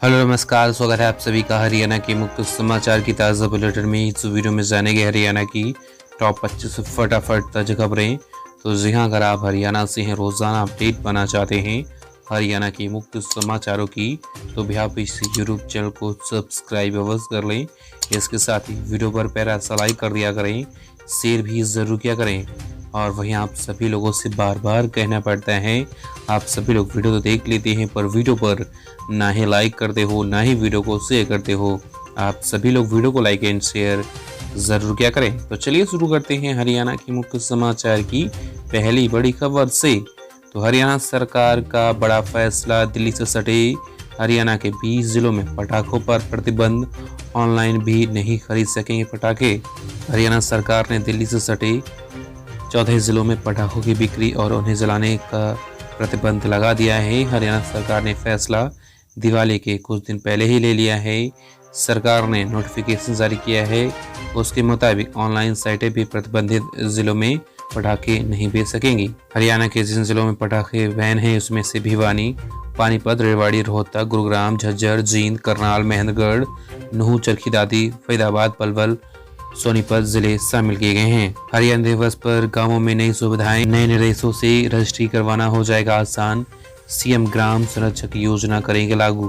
Hello नमस्कार, स्वागत है आप सभी का हरियाणा के मुख्य समाचार की ताज़ा बुलेटिन में। इस वीडियो में जानेंगे हरियाणा की टॉप 25 फटाफट ताज़ा खबरें। तो जी हाँ, अगर आप हरियाणा से हैं, रोज़ाना अपडेट पाना चाहते हैं हरियाणा के मुख्य समाचारों की, तो भी आप इस यूट्यूब चैनल को सब्सक्राइब अवश्य कर लें। इसके साथ ही वीडियो पर प्यारा सा लाइक कर दिया करें, शेयर भी ज़रूर किया करें। और वहीं आप सभी लोगों से बार बार कहना पड़ता है, आप सभी लोग वीडियो तो देख लेते हैं पर वीडियो पर ना ही लाइक करते हो, ना ही वीडियो को शेयर करते हो। आप सभी लोग वीडियो को लाइक एंड शेयर ज़रूर क्या करें। तो चलिए शुरू करते हैं हरियाणा के मुख्य समाचार की पहली बड़ी खबर से। तो हरियाणा सरकार का बड़ा फैसला, दिल्ली से सटे हरियाणा के 20 जिलों में पटाखों पर प्रतिबंध, ऑनलाइन भी नहीं खरीद सकेंगे पटाखे। हरियाणा सरकार ने दिल्ली से सटे 14 जिलों में पटाखों की बिक्री और उन्हें जलाने का प्रतिबंध लगा दिया है। हरियाणा सरकार ने फैसला दिवाली के कुछ दिन पहले ही ले लिया है। सरकार ने नोटिफिकेशन जारी किया है, उसके मुताबिक ऑनलाइन साइटें भी प्रतिबंधित जिलों में पटाखे नहीं बेच सकेंगी। हरियाणा के जिन जिलों में पटाखे बैन हैं उसमें से भिवानी, पानीपत, रेवाड़ी, रोहतक, गुरुग्राम, झज्जर, जींद, करनाल, महेंद्रगढ़, नूंह, चरखी दादी, फरीदाबाद, पलवल, सोनीपत जिले शामिल किए गए हैं। हरियाणा दिवस पर गांवों में नई सुविधाएं, नए निर्देशों से रजिस्ट्री करवाना हो जाएगा आसान। सीएम ग्राम संरक्षक योजना करेंगे लागू।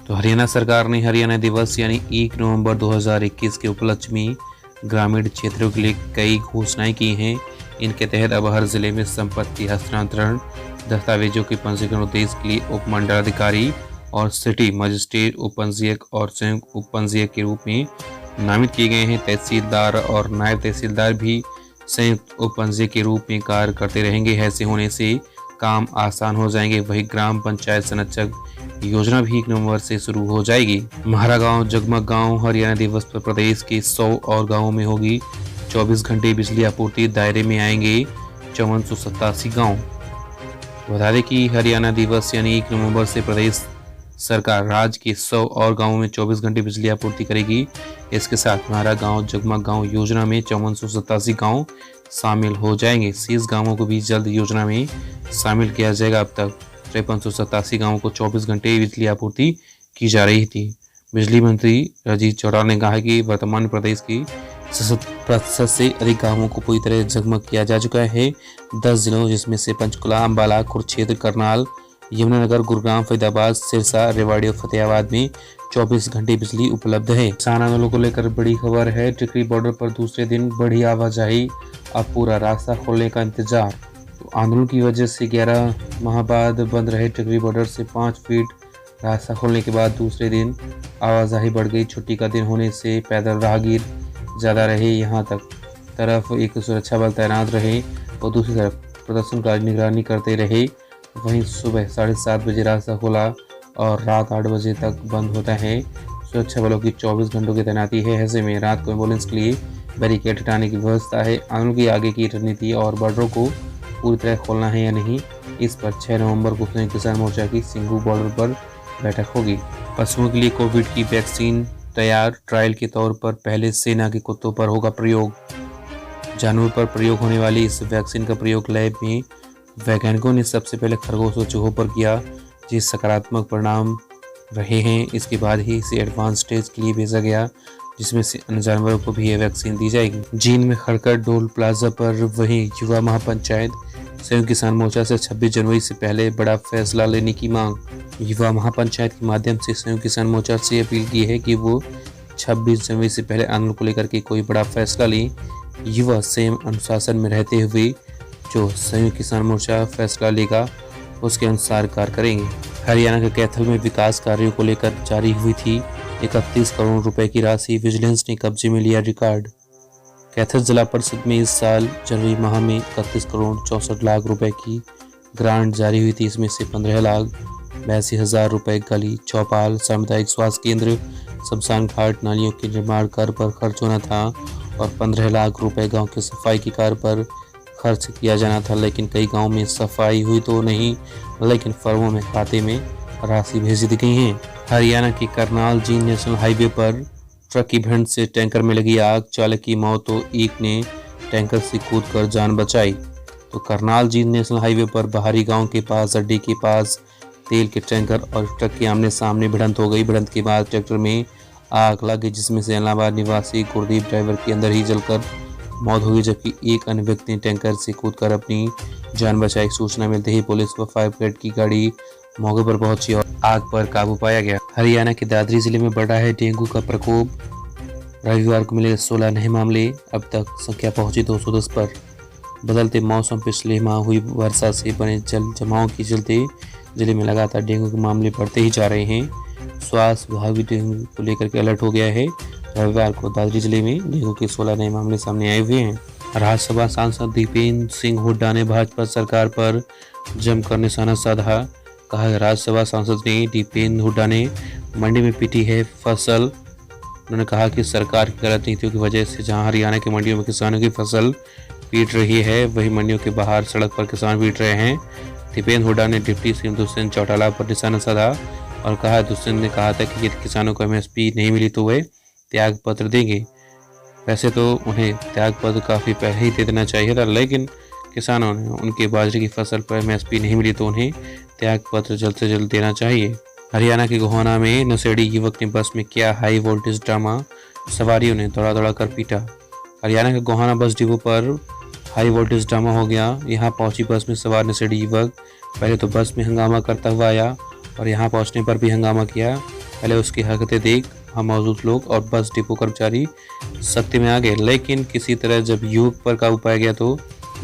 तो हरियाणा सरकार ने हरियाणा दिवस यानी 1 नवंबर 2021 के उपलक्ष्य में ग्रामीण क्षेत्रों के लिए कई घोषणाएं की हैं। इनके तहत अब हर जिले में संपत्ति हस्तांतरण, दस्तावेजों के पंजीकरण उद्देश्य के लिए उपमंडलाधिकारी और सिटी मजिस्ट्रेट, उपपंजीयक और संयुक्त उपपंजीयक के रूप में नामित किए गए हैं। तहसीलदार और नायब तहसीलदार भी संयुक्त उपपंजीयक के रूप में कार्य करते रहेंगे। ऐसे होने से काम आसान हो जाएंगे। वही ग्राम पंचायत संरक्षक योजना भी 1 नवंबर से शुरू हो जाएगी। म्हारा गांव जगमग गांव, हरियाणा दिवस पर प्रदेश के 100 और गांवों में होगी 24 घंटे बिजली आपूर्ति, दायरे में आएंगे 5487 गाँव। बता दें कि हरियाणा दिवस यानी 1 नवंबर से प्रदेश सरकार राज्य के 100 और गांवों में 24 घंटे बिजली आपूर्ति करेगी। इसके साथ म्हारा गांव जगमग गांव योजना में 5487 गांव शामिल हो जाएंगे। शेष गांवों को भी जल्द योजना में शामिल किया जाएगा। अब तक 5387 गांवों को 24 घंटे बिजली आपूर्ति की जा रही थी। बिजली मंत्री रजीत चौटाला ने कहा कि वर्तमान प्रदेश की 60% से अधिक गांवों को पूरी तरह जगमग किया जा चुका है। 10 जिलों जिसमें से पंचकुला, अम्बाला, कुरुक्षेत्र, करनाल, यमुनानगर, गुरुग्राम, फरीदाबाद, सिरसा, रेवाड़ी और फतेहाबाद में 24 घंटे बिजली उपलब्ध है। किसान आंदोलन को लेकर बड़ी खबर है। टिकरी बॉर्डर पर दूसरे दिन बढ़ी आवाजाही, अब पूरा रास्ता खोलने का इंतजार। तो आंदोलन की वजह से 11 माह बाद बंद रहे टिकरी बॉर्डर से 5 फीट रास्ता खोलने के बाद दूसरे दिन आवाजाही बढ़ गई। छुट्टी का दिन होने से पैदल राहगीर ज़्यादा रहे। यहाँ तक तरफ एक सुरक्षा बल तैनात रहे और दूसरी तरफ प्रदर्शनकारी निगरानी करते रहे। वहीं सुबह 7:30 बजे रास्ता खुला और रात 8 बजे तक बंद होता है। सुरक्षा बलों की 24 घंटों की तैनाती है। ऐसे में रात को एम्बुलेंस के लिए बैरिकेड हटाने की व्यवस्था है। आंदोलन की आगे की रणनीति और बॉर्डरों को पूरी तरह खोलना है या नहीं, इस पर 6 नवंबर को संयुक्त किसान मोर्चा की सिंघू बॉर्डर पर बैठक होगी। पशुओं के लिए कोविड की वैक्सीन तैयार, ट्रायल के तौर पर पहले सेना के कुत्तों पर होगा प्रयोग। जानवर पर प्रयोग होने वाली इस वैक्सीन का प्रयोग लैब में वैज्ञानिकों ने सबसे पहले खरगोश और चूहों पर किया, जिस सकारात्मक परिणाम रहे हैं। इसके बाद ही इसे एडवांस स्टेज के लिए भेजा गया, जिसमें से अन्य जानवरों को भी यह वैक्सीन दी जाएगी। जींद में खड़कर टोल प्लाजा पर वहीं युवा महापंचायत संयुक्त किसान मोर्चा से 26 जनवरी से पहले बड़ा फैसला लेने की मांग। युवा महापंचायत के माध्यम से संयुक्त किसान मोर्चा से अपील की है कि वो 26 जनवरी से पहले आंदोलन को लेकर के कोई बड़ा फैसला लें। युवा स्वयं अनुशासन में रहते हुए जो संयुक्त किसान मोर्चा फैसला लेगा उसके अनुसार कार्य करेंगे। हरियाणा के कैथल में विकास कार्यों को लेकर जारी हुई थी 31 करोड़ रुपए की राशि, विजिलेंस ने कब्जे में लिया रिकॉर्ड। कैथल जिला परिषद में इस साल जनवरी माह में 31 करोड़ 64 लाख रुपए की ग्रांट जारी हुई थी। इसमें से 15,82,000 रुपए गली, चौपाल, सामुदायिक स्वास्थ्य केंद्र, शमशान घाट, नालियों के निर्माण कार्य पर खर्च होना था और 15 लाख रुपए गाँव के सफाई के कार्य पर खर्च किया जाना था। लेकिन कई गांव में सफाई हुई तो नहीं, लेकिन फर्मों में खाते में राशि भेज दी गई है। हरियाणा के करनाल जींद नेशनल हाईवे पर ट्रक की भिड़ से टैंकर में लगी आग, चालक की मौत तो एक ने टैंकर से कूदकर जान बचाई। तो करनाल जींद नेशनल हाईवे पर बाहरी गांव के पास अड्डे के पास तेल के टैंकर और ट्रक के आमने सामने भिड़ंत हो गई। भिड़ंत के बाद ट्रैक्टर में आग लग गई, जिसमें से इलाहाबाद निवासी गुरदीप ड्राइवर की अंदर ही जलकर मौत हो गई, जबकि एक अन्य व्यक्ति ने टैंकर से कूदकर अपनी जान बचाई। सूचना मिलते ही पुलिस व फायर ब्रिगेड की गाड़ी मौके पर पहुंची और आग पर काबू पाया गया। हरियाणा के दादरी जिले में बढ़ा है डेंगू का प्रकोप। रविवार को मिले 16 नए मामले, अब तक संख्या पहुंची 210 पर। बदलते मौसम, पिछले माह हुई वर्षा से बने जल जमाव के चलते जिले में लगातार डेंगू के मामले बढ़ते ही जा रहे हैं। स्वास्थ्य विभाग भी डेंगू को लेकर के अलर्ट हो गया है। रविवार को दादरी जिले में डेंगू के 16 नए मामले सामने आए हुए हैं। राज्यसभा सांसद दीपेंद्र सिंह हुड्डा ने भाजपा सरकार पर जमकर निशाना साधा। कहा, राज्यसभा सांसद ने दीपेंद्र हुड्डा ने मंडी में पीटी है फसल। उन्होंने कहा कि सरकार की गलत नीतियों की वजह से जहां हरियाणा की मंडियों में किसानों की फसल पीट रही है, वही मंडियों के बाहर सड़क पर किसान पीट रहे हैं। दीपेंद्र हुड्डा ने डिप्टी सीएम दुष्यंत चौटाला पर निशाना साधा और कहा, दुष्यंत ने कहा था कि यदि किसानों को एमएसपी नहीं मिली तो वे त्याग पत्र देंगे। वैसे तो उन्हें त्याग पत्र काफ़ी पहले ही दे देना चाहिए था, लेकिन किसानों ने उनके बाजरे की फसल पर एमएसपी नहीं मिली तो उन्हें त्याग पत्र जल्द से जल्द देना चाहिए। हरियाणा के गोहाना में नशेड़ी युवक ने बस में किया हाई वोल्टेज ड्रामा, सवारियों ने दौड़ा दौड़ा कर पीटा। हरियाणा के गोहाना बस डिपो पर हाई वोल्टेज ड्रामा हो गया। यहां पहुंची बस में सवार नशेड़ी युवक पहले तो बस में हंगामा करता हुआ आया और यहां पहुंचने पर भी हंगामा किया। पहले उसकी हरकतें देख वहां मौजूद लोग और बस डिपो कर्मचारी सख्ती में आ गए, लेकिन किसी तरह जब युवक पर काबू पाया गया तो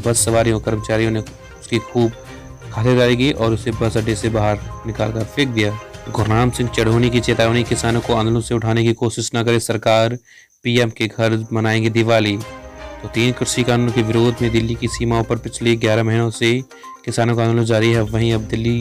बस सवारियों कर्मचारियों ने उसकी खूब खातिरदारी की और उसे बस अड्डे से बाहर निकालकर फेंक दिया। गुरनाम सिंह चढ़ोनी की चेतावनी, किसानों को आंदोलन से उठाने की कोशिश न करे सरकार, पीएम के घर मनाएंगे दिवाली। तो 3 कृषि कानून के विरोध में दिल्ली की सीमाओं पर पिछले 11 महीनों से किसानों का आंदोलन जारी है। वहीं अब दिल्ली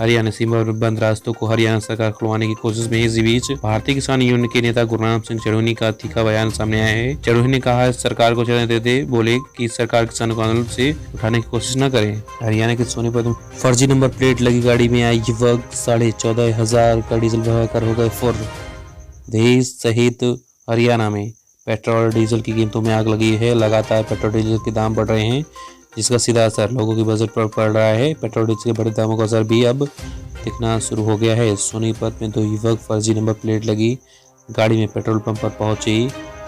हरियाणा सीमा पर बंद रास्तों को हरियाणा सरकार खुलवाने की कोशिश में इसी बीच भारतीय किसान यूनियन के नेता गुरनाम सिंह चढ़ोनी का तीखा बयान सामने आया है। चढ़ोनी ने कहा है, सरकार को चेतावनी देते बोले कि सरकार किसानों को आंदोलन से उठाने की कोशिश न करे। हरियाणा के सोनीपत में फर्जी नंबर प्लेट लगी गाड़ी में आई युवक, 14,500 का डीजल बहाकर हो गए फुर्र। देश सहित हरियाणा में पेट्रोल और डीजल की कीमतों में आग लगी है। लगातार पेट्रोल डीजल के दाम बढ़ रहे हैं, जिसका सीधा असर लोगों के बजट पर पड़ रहा है। पेट्रोल डीजल के बढ़े दामों का असर भी अब दिखना शुरू हो गया है। सोनीपत में 2 युवक फर्जी नंबर प्लेट लगी गाड़ी में पेट्रोल पंप पर पहुंचे।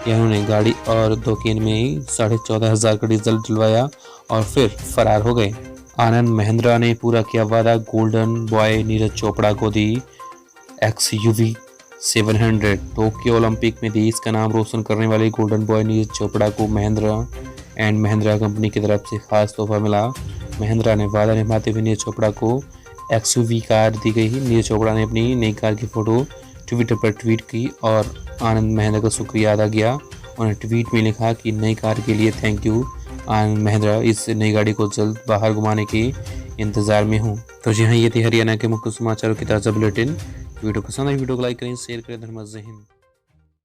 उन्होंने गाड़ी और 2 केन में 14,500 का डीजल डलवाया और फिर फरार हो गए। आनंद महिंद्रा ने पूरा किया वादा, गोल्डन बॉय नीरज चोपड़ा को दी XUV 700। टोक्यो ओलंपिक में देश का नाम रोशन करने वाले गोल्डन बॉय नीरज चोपड़ा को महिंद्रा एंड महिंद्रा कंपनी की तरफ से खास तोहफा मिला। महिंद्रा ने वादा निभाते हुए नीरज चोपड़ा को XUV कार दी गई। नीरज चोपड़ा ने अपनी नई कार की फोटो ट्विटर पर ट्वीट की और आनंद महिंद्रा का शुक्रिया अदा किया। उन्होंने ट्वीट में लिखा कि नई कार के लिए थैंक यू आनंद महिंद्रा, इस नई गाड़ी को जल्द बाहर घुमाने के इंतजार में हूँ। तो जी हाँ, ये थी हरियाणा के मुख्य समाचारों की ताज़ा बुलेटिन। वीडियो पसंद आई वीडियो को लाइक करें, शेयर करें। धन्यवाद। जय हिंद।